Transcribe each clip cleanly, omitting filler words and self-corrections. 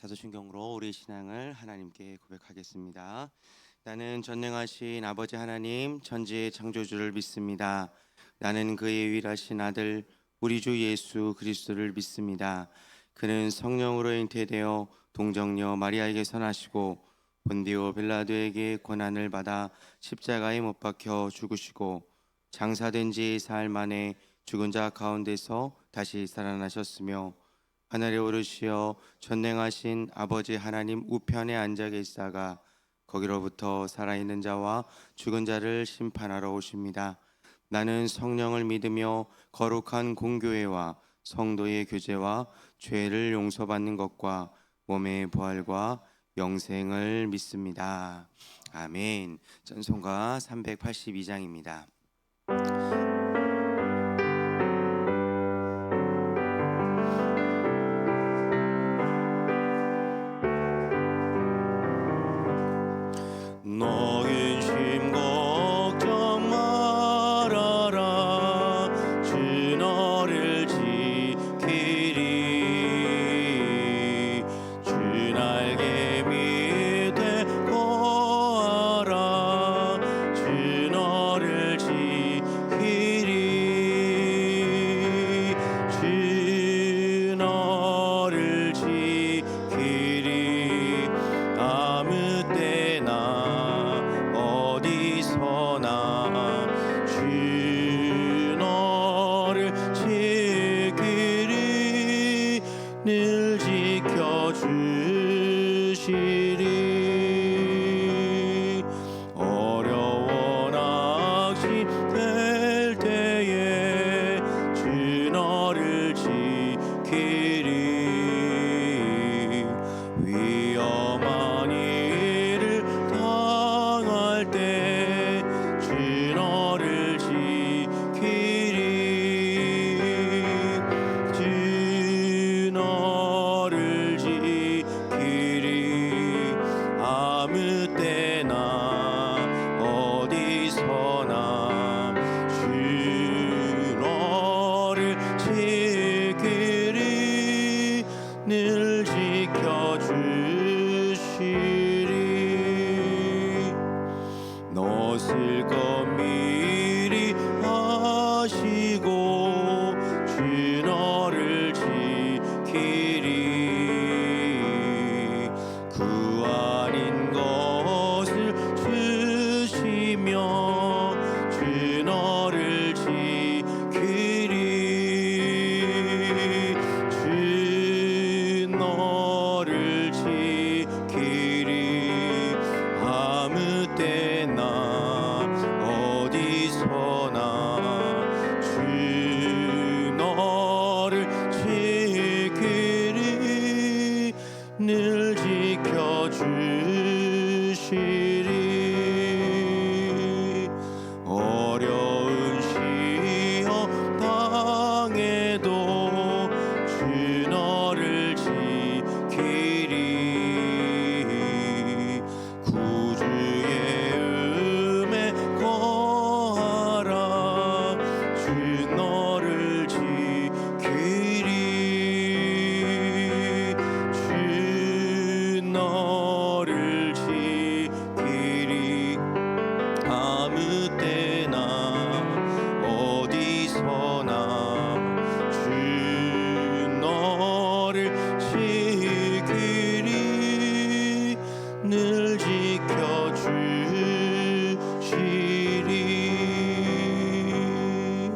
사도신경으로 우리 신앙을 하나님께 고백하겠습니다. 나는 전능하신 아버지 하나님 천지의 창조주를 믿습니다. 나는 그의 유일하신 아들 우리 주 예수 그리스도를 믿습니다. 그는 성령으로 잉태되어 동정녀 마리아에게 나시고 본디오 빌라도에게 고난을 받아 십자가에 못 박혀 죽으시고 장사된 지 사흘 만에 죽은 자 가운데서 다시 살아나셨으며 하늘에 오르시어 전능하신 아버지 하나님 우편에 앉아 계시다가 거기로부터 살아있는 자와 죽은 자를 심판하러 오십니다. 나는 성령을 믿으며 거룩한 공교회와 성도의 교제와 죄를 용서받는 것과 몸의 부활과 영생을 믿습니다. 아멘. 찬송가 382장입니다. 너의 심 걱정 말아라 주 너를 지키리 주 날개 밑에 거하라 주 너를 지키리 주 너를 지키리 아무 때나 어디서나 주 너를 지키리 늘 지켜주시리 어려워 낙심될 때에 주 너를 지키리 위험한 일을 당할 때 주 너를 지키리 주 너를 지키리 아무 때나 어디서나 주 너를 지키리 늘 지켜주시리 너 쓸 것 미리 아시고 주 너를 지키리 구하는 것을 주시며 주 너를 지키리 주 너를 지키리 아무 때나 어디서나 주 너를 지키리 늘 지켜주시리 어려운 시험 당해도 주 너를 지키리 구주의 음에 거하라 주 너를 지키리 주 너를 지키리 아무 때나 어디서나 주 너를 지키리 늘 지켜주시리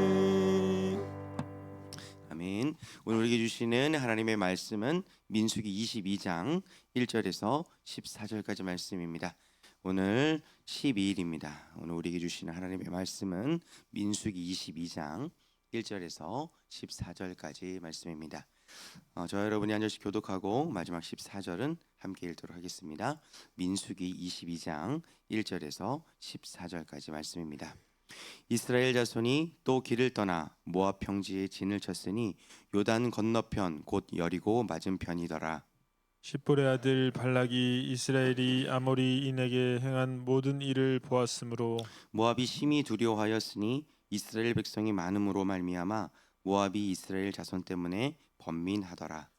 아멘. 아멘. 오늘 우리에게 주시는 하나님의 말씀은 민수기 22장 1절에서 14절까지 말씀입니다. 오늘 12일입니다. 오늘 우리에게 주시는 하나님의 말씀은 민수기 22장 1절에서 14절까지 말씀입니다. 저 여러분이 한 절씩 교독하고 마지막 14절은 함께 읽도록 하겠습니다. 민수기 22장 1절에서 14절까지 말씀입니다. 이스라엘 자손이 또 길을 떠나 모압 평지에 진을 쳤으니 요단 건너편 곧 여리고 맞은편이더라. 십볼의 아들 발락이 이스라엘이 아모리인에게 행한 모든 일을 보았으므로 모압이 심히 두려워하였으니 이스라엘 백성이 많음으로 말미암아 모압이 이스라엘 자손 때문에 번민하더라.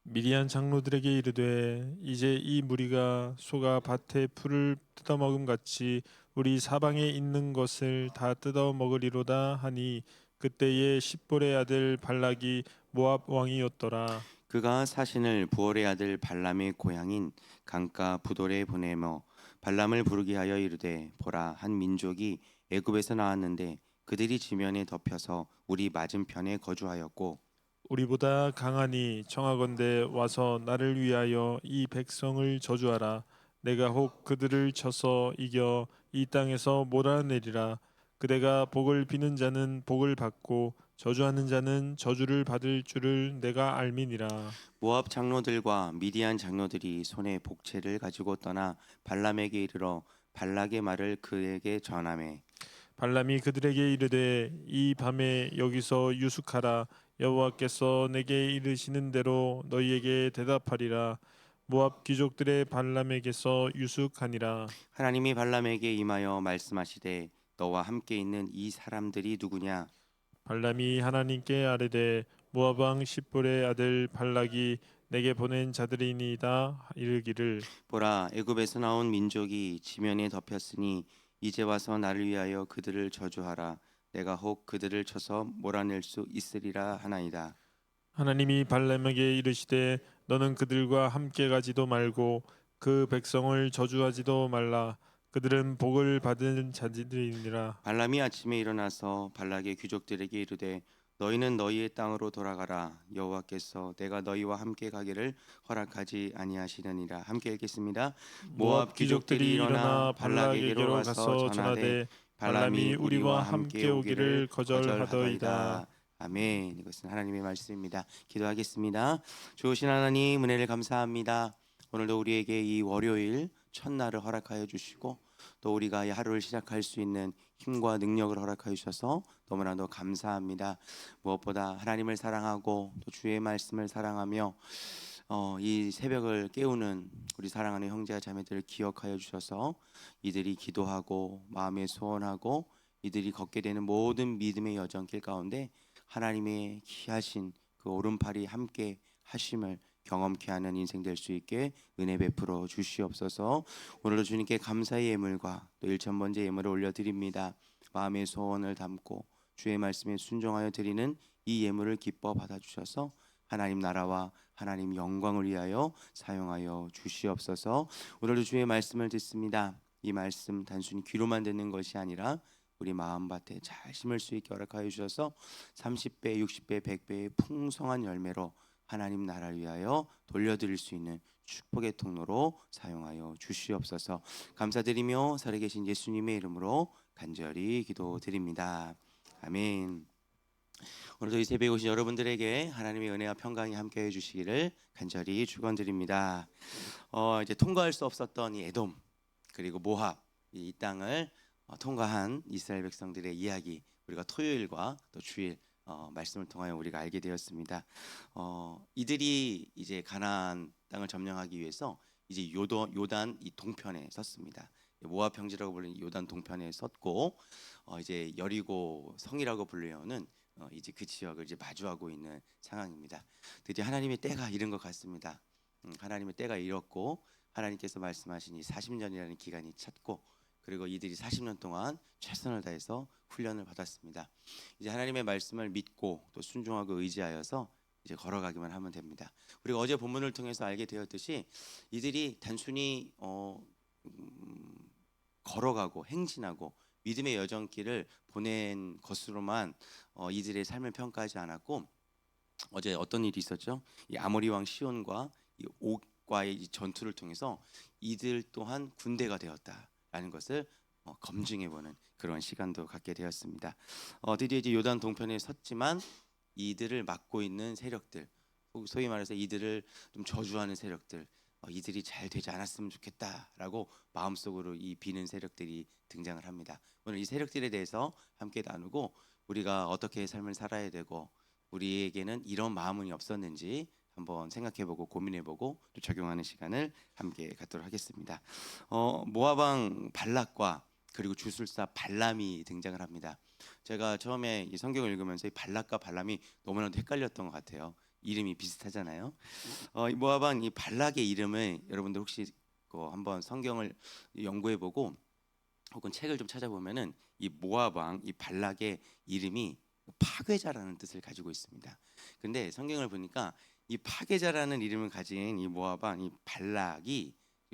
미디안 장로들에게 이르되 이제 이 무리가 소가 밭의 풀을 뜯어먹음 같이 우리 사방에 있는 것을 다 뜯어먹으리로다 하니 그때에 십볼의 아들 발락이 모압 왕이었더라. 그가 사신을 부올의 아들 발람의 고향인 강가 부돌에 보내며 발람을 부르게 하여 이르되 보라 한 민족이 애굽에서 나왔는데 그들이 지면에 덮여서 우리 맞은편에 거주하였고 우리보다 강하니 청하건대 와서 나를 위하여 이 백성을 저주하라. 내가 혹 그들을 쳐서 이겨 이 땅에서 몰아내리라. 그대가 복을 비는 자는 복을 받고 저주하는 자는 저주를 받을 줄을 내가 알미니라. 모압 장로들과 미디안 장로들이 손에 복채를 가지고 떠나 발람에게 이르러 발락의 말을 그에게 전하매 발람이 그들에게 이르되 이 밤에 여기서 유숙하라. 여호와께서 내게 이르시는 대로 너희에게 대답하리라. 모압 귀족들의 발람에게서 유숙하니라. 하나님이 발람에게 임하여 말씀하시되 너와 함께 있는 이 사람들이 누구냐 발람이 하나님께 아뢰되 모압 왕 십볼의 아들 발락이 내게 보낸 자들이니이다 이르기를 보라 애굽에서 나온 민족이 지면에 덮였으니 이제 와서 나를 위하여 그들을 저주하라 내가 혹 그들을 쳐서 몰아낼 수 있으리라 하나이다. 하나님이 발람에게 이르시되 너는 그들과 함께 가지도 말고 그 백성을 저주하지도 말라. 그들은 복을 받은 자들이니라. 발람이 아침에 일어나서 발락의 귀족들에게 이르되 너희는 너희의 땅으로 돌아가라 여호와께서 내가 너희와 함께 가기를 허락하지 아니하시느니라. 함께 읽겠습니다. 모압 귀족들이 일어나 발락에게로 가서 전하되 발람이 우리와 함께 오기를 거절하더이다. 아멘. 이것은 하나님의 말씀입니다. 기도하겠습니다. 좋으신 하나님 은혜를 감사합니다. 오늘도 우리에게 이 월요일 첫날을 허락하여 주시고 또 우리가 이 하루를 시작할 수 있는 힘과 능력을 허락하여 주셔서 너무나도 감사합니다. 무엇보다 하나님을 사랑하고 또 주의 말씀을 사랑하며 이 새벽을 깨우는 우리 사랑하는 형제와 자매들을 기억하여 주셔서 이들이 기도하고 마음에 소원하고 이들이 걷게 되는 모든 믿음의 여정길 가운데 하나님의 귀하신 그 오른팔이 함께 하심을 경험케 하는 인생 될 수 있게 은혜 베풀어 주시옵소서. 오늘도 주님께 감사의 예물과 또 1,000번째 예물을 올려드립니다. 마음의 소원을 담고 주의 말씀에 순종하여 드리는 이 예물을 기뻐 받아주셔서 하나님 나라와 하나님 영광을 위하여 사용하여 주시옵소서. 오늘도 주의 말씀을 듣습니다. 이 말씀 단순히 귀로만 듣는 것이 아니라 우리 마음밭에 잘 심을 수 있게 허락하여 주셔서 30배, 60배, 100배의 풍성한 열매로 하나님 나라를 위하여 돌려드릴 수 있는 축복의 통로로 사용하여 주시옵소서. 감사드리며 살아계신 예수님의 이름으로 간절히 기도드립니다. 아멘. 오늘도 이 새벽에 오신 여러분들에게 하나님의 은혜와 평강이 함께해 주시기를 간절히 축원드립니다. 이제 통과할 수 없었던 이 에돔 그리고 모압 이 땅을 통과한 이스라엘 백성들의 이야기 우리가 토요일과 또 주일 말씀을 통하여 우리가 알게 되었습니다. 이들이 이제 가나안 땅을 점령하기 위해서 이제 요단 이 동편에 섰습니다. 모압 평지라고 불리는 요단 동편에 섰고 이제 여리고 성이라고 불리는 이제 그 지역을 이제 마주하고 있는 상황입니다. 드디어 하나님의 때가 이른 것 같습니다. 하나님의 때가 이뤘고 하나님께서 말씀하신 이 40년이라는 기간이 찼고 그리고 이들이 40년 동안 최선을 다해서 훈련을 받았습니다. 이제 하나님의 말씀을 믿고 또 순종하고 의지하여서 이제 걸어가기만 하면 됩니다. 우리가 어제 본문을 통해서 알게 되었듯이 이들이 단순히 걸어가고 행진하고 믿음의 여정길을 보낸 것으로만 이들의 삶을 평가하지 않았고 어제 어떤 일이 있었죠? 이 아모리 왕 시온과 이 옥과의 이 전투를 통해서 이들 또한 군대가 되었다라는 것을 검증해보는 그런 시간도 갖게 되었습니다. 드디어 이제 요단 동편에 섰지만 이들을 막고 있는 세력들, 소위 말해서 이들을 좀 저주하는 세력들, 이들이 잘 되지 않았으면 좋겠다라고 마음속으로 이 비는 세력들이 등장을 합니다. 오늘 이 세력들에 대해서 함께 나누고 우리가 어떻게 삶을 살아야 되고 우리에게는 이런 마음이 없었는지 한번 생각해보고 고민해보고 또 적용하는 시간을 함께 갖도록 하겠습니다. 모압 왕 발락과 그리고 주술사 발람이 등장을 합니다. 제가 처음에 이 성경을 읽으면서 이 발락과 발람이 너무나도 헷갈렸던 것 같아요. 이름이 비슷하잖아요. 이 모압 왕 이 발락의 이름을 여러분들 혹시 한번 성경을 연구해보고 혹은 책을 좀 찾아보면은 이 모압 왕 이 발락의 이름이 파괴자라는 뜻을 가지고 있습니다. 근데 성경을 보니까 이 파괴자라는 이름을 가진 이 모압 왕 이 발락이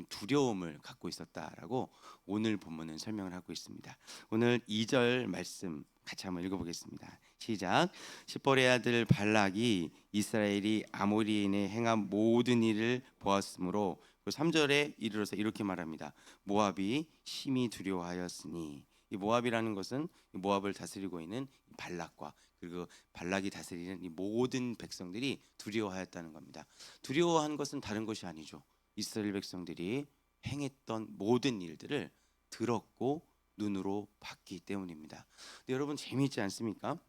두려움을 갖고 있었다라고 오늘 본문은 설명을 하고 있습니다. 오늘 2절 말씀 같이 한번 읽어보겠습니다. 시작. 십볼의 아들 발락이 이스라엘이 아모리인에 행한 모든 일을 보았으므로 3절에 이르러서 이렇게 말합니다. 모압이 심히 두려워하였으니, 이 모압이라는 것은 모압을 다스리고 있는 발락과 그리고 발락이 다스리는 이 모든 백성들이 두려워하였다는 겁니다. 두려워한 것은 다른 것이 아니죠. 이스라엘 백성들이 행했던 모든 일들을 들었고 눈으로 봤기 때문입니다. 근데 여러분 재미있지 않습니까?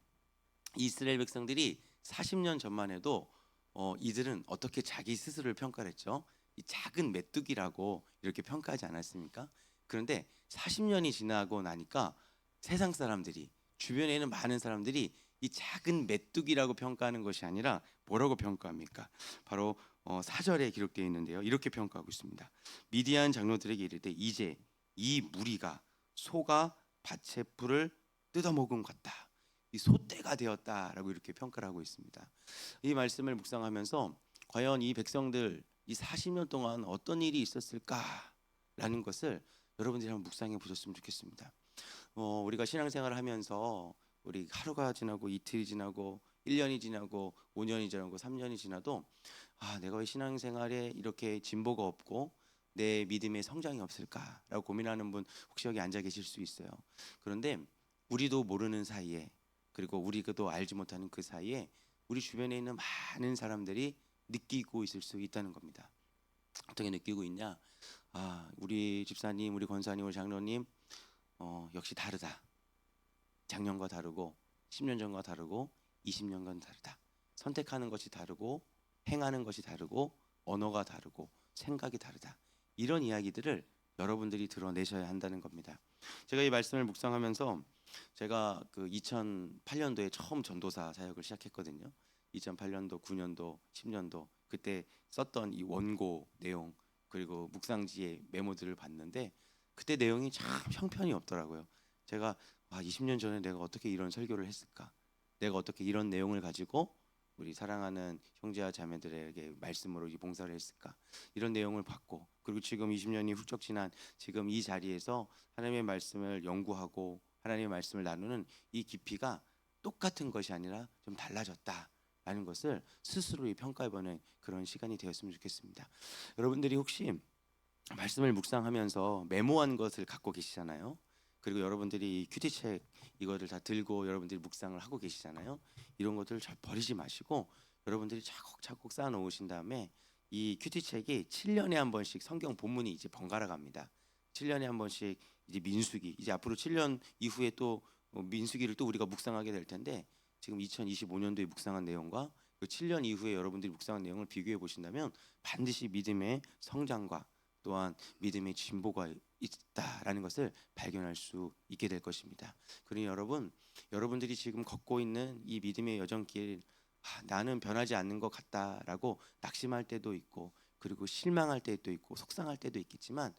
이스라엘 백성들이 40년 전만 해도 이들은 어떻게 자기 스스로를 평가를 했죠? 이 작은 메뚜기라고 이렇게 평가하지 않았습니까? 그런데 40년이 지나고 나니까 세상 사람들이, 주변에 있는 많은 사람들이 이 작은 메뚜기라고 평가하는 것이 아니라 뭐라고 평가합니까? 바로 4절에 기록되어 있는데요. 이렇게 평가하고 있습니다. 미디안 장로들에게 이르되 이제 이 무리가 소가 밭의 풀을 뜯어먹은 것 같다. 이 소떼가 되었다라고 이렇게 평가를 하고 있습니다. 이 말씀을 묵상하면서 과연 이 백성들 이 40년 동안 어떤 일이 있었을까라는 것을 여러분들이 한번 묵상해 보셨으면 좋겠습니다. 우리가 신앙생활을 하면서 우리 하루가 지나고 이틀이 지나고 1년이 지나고 5년이 지나고 3년이 지나도 내가 왜 신앙생활에 이렇게 진보가 없고 내 믿음의 성장이 없을까라고 고민하는 분 혹시 여기 앉아 계실 수 있어요. 그런데 우리도 모르는 사이에, 그리고 우리도 알지 못하는 그 사이에 우리 주변에 있는 많은 사람들이 느끼고 있을 수 있다는 겁니다. 어떻게 느끼고 있냐? 우리 집사님, 우리 권사님, 우리 장로님 역시 다르다. 작년과 다르고 10년 전과 다르고 20년간 다르다. 선택하는 것이 다르고 행하는 것이 다르고 언어가 다르고 생각이 다르다. 이런 이야기들을 여러분들이 드러내셔야 한다는 겁니다. 제가 이 말씀을 묵상하면서 제가 그 2008년도에 처음 전도사 사역을 시작했거든요. 2008년도, 9년도, 10년도 그때 썼던 이 원고 내용 그리고 묵상지의 메모들을 봤는데 그때 내용이 참 형편이 없더라고요. 제가 20년 전에 내가 어떻게 이런 설교를 했을까? 내가 어떻게 이런 내용을 가지고 우리 사랑하는 형제와 자매들에게 말씀으로 이 봉사를 했을까? 이런 내용을 봤고, 그리고 지금 20년이 훌쩍 지난 지금 이 자리에서 하나님의 말씀을 연구하고 하나님의 말씀을 나누는 이 깊이가 똑같은 것이 아니라 좀 달라졌다라는 것을 스스로 평가해보는 그런 시간이 되었으면 좋겠습니다. 여러분들이 혹시 말씀을 묵상하면서 메모한 것을 갖고 계시잖아요. 그리고 여러분들이 큐티책 이거를 다 들고 여러분들이 묵상을 하고 계시잖아요. 이런 것들을 잘 버리지 마시고 여러분들이 차곡차곡 쌓아 놓으신 다음에 이 큐티책이 7년에 한 번씩 성경 본문이 이제 번갈아 갑니다. 7년에 한 번씩 이제 민수기, 이제 앞으로 7년 이후에 또 민수기를 또 우리가 묵상하게 될 텐데 지금 2025년도에 묵상한 내용과 그 7년 이후에 여러분들이 묵상한 내용을 비교해 보신다면 반드시 믿음의 성장과 또한 믿음의 진보가 있다라는 것을 발견할 수 있게 될 것입니다. 그러니 여러분들이 지금 걷고 있는 이 믿음의 여정길, 나는 변하지 않는 것 같다라고 낙심할 때도 있고, 그리고 실망할 때도 있고, 속상할 때도 있겠지만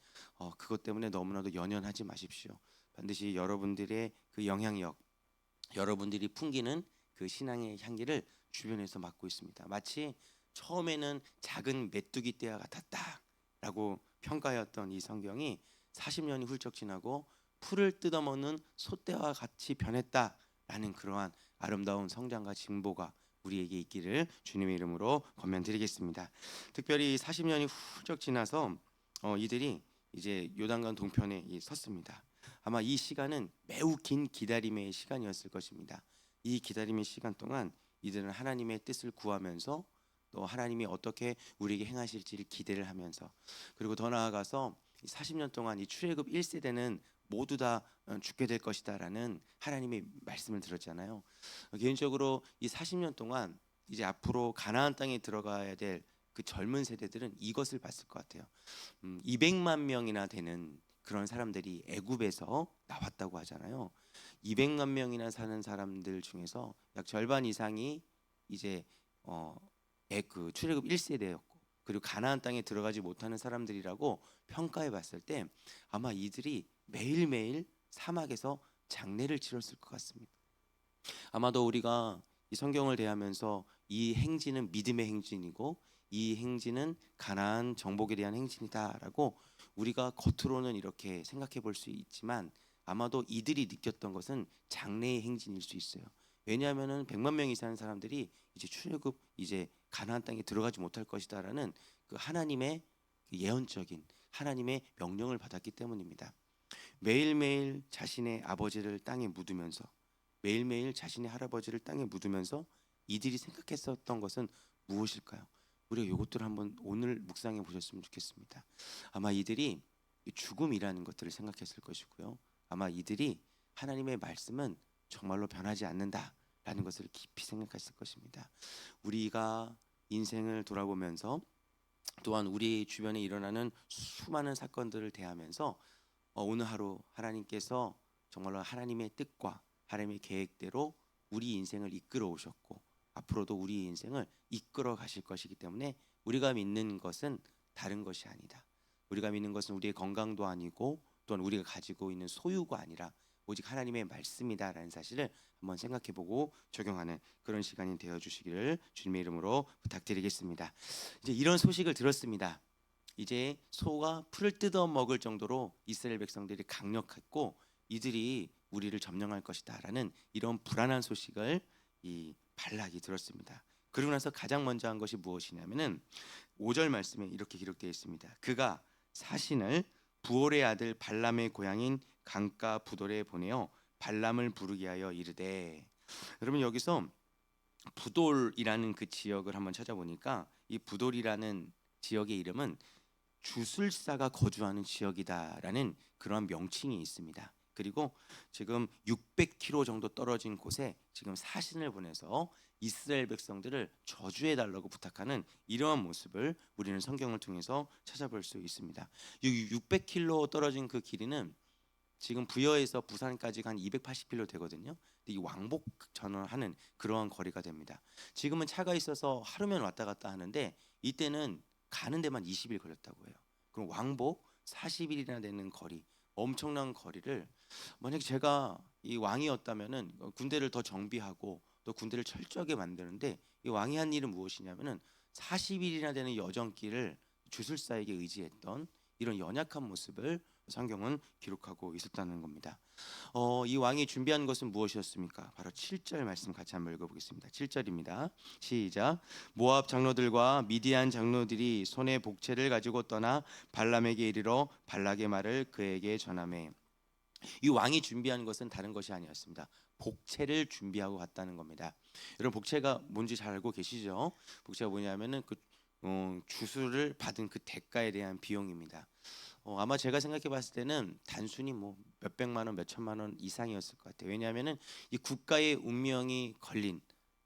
그것 때문에 너무나도 연연하지 마십시오. 반드시 여러분들의 그 영향력, 여러분들이 풍기는 그 신앙의 향기를 주변에서 맡고 있습니다. 마치 처음에는 작은 메뚜기 떼와 같았다라고 평가였던 이 성경이 40년이 훌쩍 지나고 풀을 뜯어먹는 소떼와 같이 변했다라는 그러한 아름다운 성장과 진보가 우리에게 있기를 주님의 이름으로 권면드리겠습니다. 특별히 40년이 훌쩍 지나서 이들이 이제 요단강 동편에 섰습니다. 아마 이 시간은 매우 긴 기다림의 시간이었을 것입니다. 이 기다림의 시간 동안 이들은 하나님의 뜻을 구하면서 또 하나님이 어떻게 우리에게 행하실지를 기대를 하면서, 그리고 더 나아가서 40년 동안 이 출애굽 1세대는 모두 다 죽게 될 것이다라는 하나님의 말씀을 들었잖아요. 개인적으로 이 40년 동안 이제 앞으로 가나안 땅에 들어가야 될 그 젊은 세대들은 이것을 봤을 것 같아요. 200만 명이나 되는 그런 사람들이 애굽에서 나왔다고 하잖아요. 200만 명이나 사는 사람들 중에서 약 절반 이상이 이제 그 출애굽 1세대였고 그리고 가나안 땅에 들어가지 못하는 사람들이라고 평가해 봤을 때 아마 이들이 매일매일 사막에서 장례를 치렀을 것 같습니다. 아마도 우리가 이 성경을 대하면서 이 행진은 믿음의 행진이고 이 행진은 가나안 정복에 대한 행진이다라고 우리가 겉으로는 이렇게 생각해 볼 수 있지만 아마도 이들이 느꼈던 것은 장래의 행진일 수 있어요. 왜냐하면은 100만 명 이상의 사람들이 이제 출애굽 이제 가나안 땅에 들어가지 못할 것이다라는 그 하나님의 그 예언적인 하나님의 명령을 받았기 때문입니다. 매일매일 자신의 아버지를 땅에 묻으면서 매일매일 자신의 할아버지를 땅에 묻으면서 이들이 생각했었던 것은 무엇일까요? 우리가 이것들을 한번 오늘 묵상해 보셨으면 좋겠습니다. 아마 이들이 죽음이라는 것들을 생각했을 것이고요. 아마 이들이 하나님의 말씀은 정말로 변하지 않는다라는 것을 깊이 생각했을 것입니다. 우리가 인생을 돌아보면서 또한 우리 주변에 일어나는 수많은 사건들을 대하면서 오늘 하루 하나님께서 정말로 하나님의 뜻과 하나님의 계획대로 우리 인생을 이끌어 오셨고 앞으로도 우리 인생을 이끌어 가실 것이기 때문에 우리가 믿는 것은 다른 것이 아니다. 우리가 믿는 것은 우리의 건강도 아니고 또한 우리가 가지고 있는 소유가 아니라 오직 하나님의 말씀이다라는 사실을 한번 생각해보고 적용하는 그런 시간이 되어 주시기를 주님의 이름으로 부탁드리겠습니다. 이제 이런 소식을 들었습니다. 이제 소가 풀을 뜯어 먹을 정도로 이스라엘 백성들이 강력했고 이들이 우리를 점령할 것이다라는 이런 불안한 소식을 이 발락이 들었습니다. 그러고 나서 가장 먼저 한 것이 무엇이냐면은 5절 말씀에 이렇게 기록되어 있습니다. 그가 사신을 부올의 아들 발람의 고향인 강가 부돌에 보내어 발람을 부르게 하여 이르되, 여러분 여기서 부돌이라는 그 지역을 한번 찾아보니까 이 부돌이라는 지역의 이름은 주술사가 거주하는 지역이다라는 그런 명칭이 있습니다. 그리고 지금 600km 정도 떨어진 곳에 지금 사신을 보내서 이스라엘 백성들을 저주해 달라고 부탁하는 이러한 모습을 우리는 성경을 통해서 찾아볼 수 있습니다. 600km 떨어진 그 길이는 지금 부여에서 부산까지가 한 280km 되거든요. 이 왕복 전환하는 그러한 거리가 됩니다. 지금은 차가 있어서 하루면 왔다 갔다 하는데 이때는 가는 데만 20일 걸렸다고 해요. 그럼 왕복 40일이나 되는 거리, 엄청난 거리를 만약 제가 이 왕이었다면은 군대를 더 정비하고 또 군대를 철저하게 만드는데 이 왕이 한 일은 무엇이냐면은 40일이나 되는 여정길을 주술사에게 의지했던 이런 연약한 모습을 성경은 기록하고 있었다는 겁니다. 이 왕이 준비한 것은 무엇이었습니까? 바로 7절 말씀 같이 한번 읽어보겠습니다. 7절입니다. 시작. 모압 장로들과 미디안 장로들이 손에 복채를 가지고 떠나 발람에게 이르러 발락의 말을 그에게 전하매. 이 왕이 준비한 것은 다른 것이 아니었습니다. 복채를 준비하고 갔다는 겁니다. 여러분 복채가 뭔지 잘 알고 계시죠? 복채가 뭐냐면은 그 주술을 받은 그 대가에 대한 비용입니다. 아마 제가 생각해 봤을 때는 단순히 뭐 몇백만 원, 몇천만 원 이상이었을 것 같아요. 왜냐하면은 이 국가의 운명이 걸린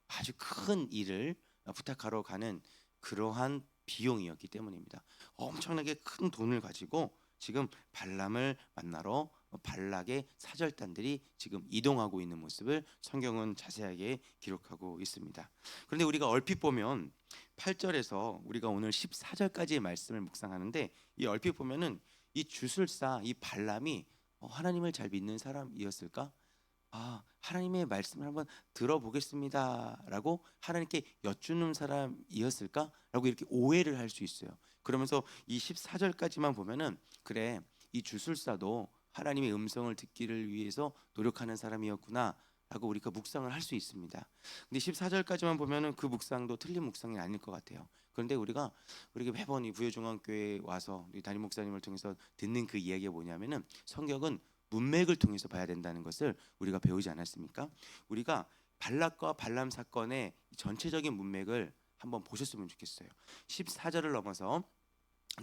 아주 큰 일을 부탁하러 가는 그러한 비용이었기 때문입니다. 엄청나게 큰 돈을 가지고 지금 발람을 만나러 발락의 사절단들이 지금 이동하고 있는 모습을 성경은 자세하게 기록하고 있습니다. 그런데 우리가 얼핏 보면 8절에서 우리가 오늘 14절까지의 말씀을 묵상하는데 이 얼핏 보면은 이 주술사 이 발람이 하나님을 잘 믿는 사람이었을까? 하나님의 말씀을 한번 들어보겠습니다라고 하나님께 여쭈는 사람이었을까라고 이렇게 오해를 할 수 있어요. 그러면서 이 14절까지만 보면은 그래 이 주술사도 하나님의 음성을 듣기를 위해서 노력하는 사람이었구나 라고 우리가 묵상을 할 수 있습니다. 근데 14절까지만 보면은 그 묵상도 틀린 묵상이 아닐 것 같아요. 그런데 우리가 매번 이 부여중앙교회에 와서 우리 담임 목사님을 통해서 듣는 그 이야기가 뭐냐면은 성경은 문맥을 통해서 봐야 된다는 것을 우리가 배우지 않았습니까? 우리가 발락과 발람 사건의 전체적인 문맥을 한번 보셨으면 좋겠어요. 14절을 넘어서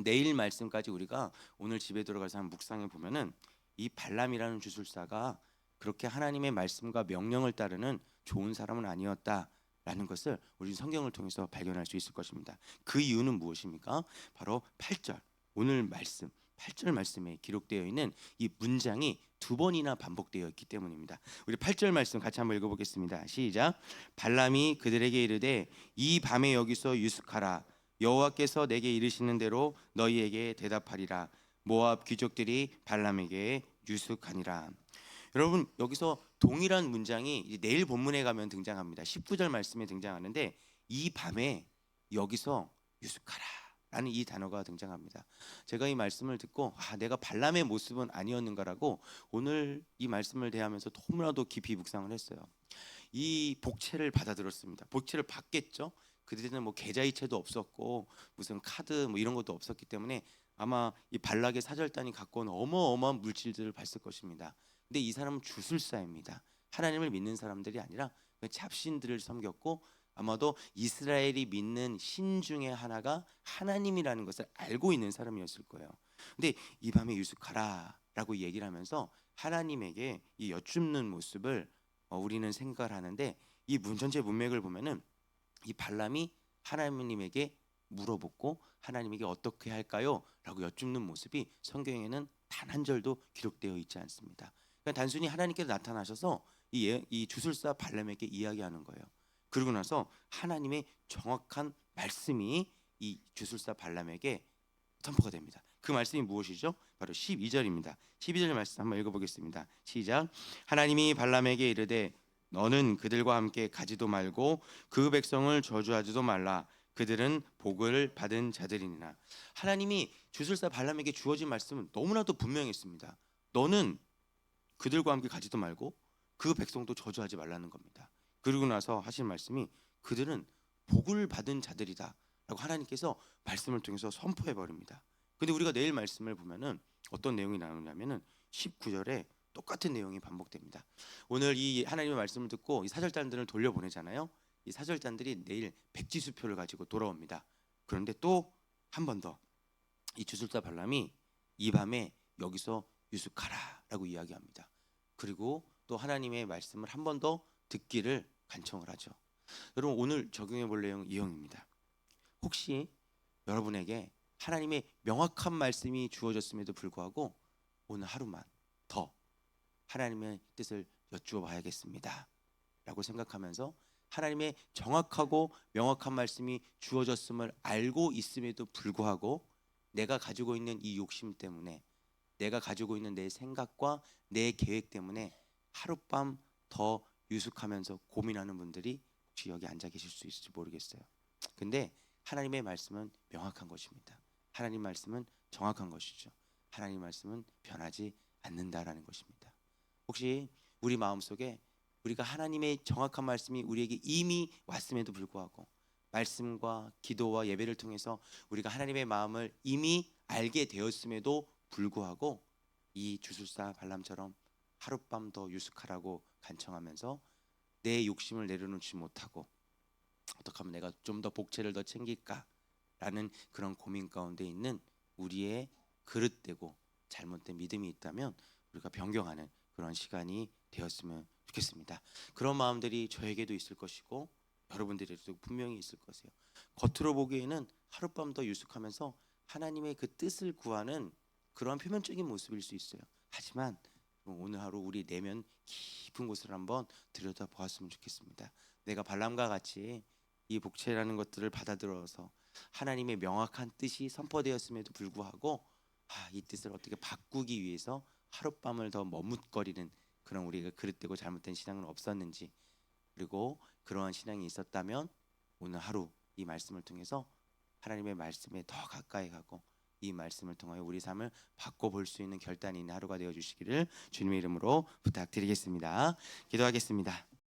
내일 말씀까지 우리가 오늘 집에 들어가서 한번 묵상해 보면은 이 발람이라는 주술사가 그렇게 하나님의 말씀과 명령을 따르는 좋은 사람은 아니었다라는 것을 우리 성경을 통해서 발견할 수 있을 것입니다. 그 이유는 무엇입니까? 바로 8절 오늘 말씀 8절 말씀에 기록되어 있는 이 문장이 두 번이나 반복되어 있기 때문입니다. 우리 8절 말씀 같이 한번 읽어보겠습니다. 시작. 발람이 그들에게 이르되 이 밤에 여기서 유숙하라. 여호와께서 내게 이르시는 대로 너희에게 대답하리라. 모압 귀족들이 발람에게 유숙하니라. 여러분, 여기서 동일한 문장이 이제 내일 본문에 가면 등장합니다. 19절 말씀에 등장하는데 이 밤에 여기서 유숙하라 라는 이 단어가 등장합니다. 제가 이 말씀을 듣고 내가 발람의 모습은 아니었는가라고 오늘 이 말씀을 대하면서 너무나도 깊이 묵상을 했어요. 이 복채를 받아들였습니다. 복채를 받겠죠. 그때는 뭐 계좌이체도 없었고 무슨 카드 뭐 이런 것도 없었기 때문에 아마 이 발락의 사절단이 갖고 온 어마어마한 물질들을 봤을 것입니다. 근데 이 사람은 주술사입니다. 하나님을 믿는 사람들이 아니라 잡신들을 섬겼고 아마도 이스라엘이 믿는 신 중에 하나가 하나님이라는 것을 알고 있는 사람이었을 거예요. 근데 이 밤에 유숙하라라고 얘기를 하면서 하나님에게 이 여쭙는 모습을 우리는 생각을 하는데 이 전체 문맥을 보면은 이 발람이 하나님에게 물어보고 하나님에게 어떻게 할까요? 라고 여쭙는 모습이 성경에는 단 한 절도 기록되어 있지 않습니다. 그러니까 단순히 하나님께서 나타나셔서 이 주술사 발람에게 이야기하는 거예요. 그러고 나서 하나님의 정확한 말씀이 이 주술사 발람에게 선포가 됩니다. 그 말씀이 무엇이죠? 바로 12절입니다. 12절 말씀 한번 읽어보겠습니다. 시작. 하나님이 발람에게 이르되 너는 그들과 함께 가지도 말고 그 백성을 저주하지도 말라. 그들은 복을 받은 자들이니라. 하나님이 주술사 발람에게 주어진 말씀은 너무나도 분명했습니다. 너는 그들과 함께 가지도 말고 그 백성도 저주하지 말라는 겁니다. 그러고 나서 하신 말씀이 그들은 복을 받은 자들이다 라고 하나님께서 말씀을 통해서 선포해 버립니다. 근데 우리가 내일 말씀을 보면은 어떤 내용이 나오냐면은 19절에 똑같은 내용이 반복됩니다. 오늘 이 하나님의 말씀을 듣고 이 사절단들을 돌려보내잖아요. 이 사절단들이 내일 백지수표를 가지고 돌아옵니다. 그런데 또 한 번 더 이 주술사 발람이 이 밤에 여기서 유숙하라라고 이야기합니다. 그리고 또 하나님의 말씀을 한 번 더 듣기를 간청을 하죠. 여러분, 오늘 적용해 볼 내용은 이 내용입니다. 혹시 여러분에게 하나님의 명확한 말씀이 주어졌음에도 불구하고 오늘 하루만 더 하나님의 뜻을 여쭈어 봐야겠습니다 라고 생각하면서 하나님의 정확하고 명확한 말씀이 주어졌음을 알고 있음에도 불구하고 내가 가지고 있는 이 욕심 때문에, 내가 가지고 있는 내 생각과 내 계획 때문에 하룻밤 더 유숙하면서 고민하는 분들이 혹시 여기 앉아 계실 수 있을지 모르겠어요. 근데 하나님의 말씀은 명확한 것입니다. 하나님 말씀은 정확한 것이죠. 하나님 말씀은 변하지 않는다라는 것입니다. 혹시 우리 마음속에 우리가 하나님의 정확한 말씀이 우리에게 이미 왔음에도 불구하고 말씀과 기도와 예배를 통해서 우리가 하나님의 마음을 이미 알게 되었음에도 불구하고 이 주술사 발람처럼 하룻밤 더 유숙하라고 간청하면서 내 욕심을 내려놓지 못하고 어떻게 하면 내가 좀 더 복채를 더 챙길까라는 그런 고민 가운데 있는 우리의 그릇되고 잘못된 믿음이 있다면 우리가 변경하는 그런 시간이 되었으면 좋겠습니다. 그런 마음들이 저에게도 있을 것이고 여러분들에게도 분명히 있을 것이에요. 겉으로 보기에는 하룻밤 더 유숙하면서 하나님의 그 뜻을 구하는 그러한 표면적인 모습일 수 있어요. 하지만 오늘 하루 우리 내면 깊은 곳을 한번 들여다 보았으면 좋겠습니다. 내가 발람과 같이 이 복채라는 것들을 받아들여서 하나님의 명확한 뜻이 선포되었음에도 불구하고 이 뜻을 어떻게 바꾸기 위해서 하룻밤을 더 머뭇거리는 그런 우리가 그릇되고 잘못된 신앙은 없었는지, 그리고 그러한 신앙이 있었다면 오늘 하루 이 말씀을 통해서 하나님의 말씀에 더 가까이 가고 이 말씀을 통하여 우리 삶을 바꿔볼 수 있는 결단이 있는 하루가 되어주시기를 주님의 이름으로 부탁드리겠습니다. 기도하겠습니다.